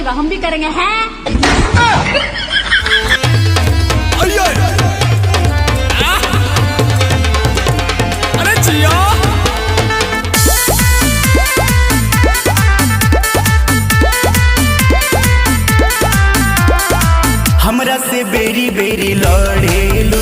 करेगा, हम भी करेंगे हैं। अरे जिया हमरा से बेरी बेरी लड़ेलू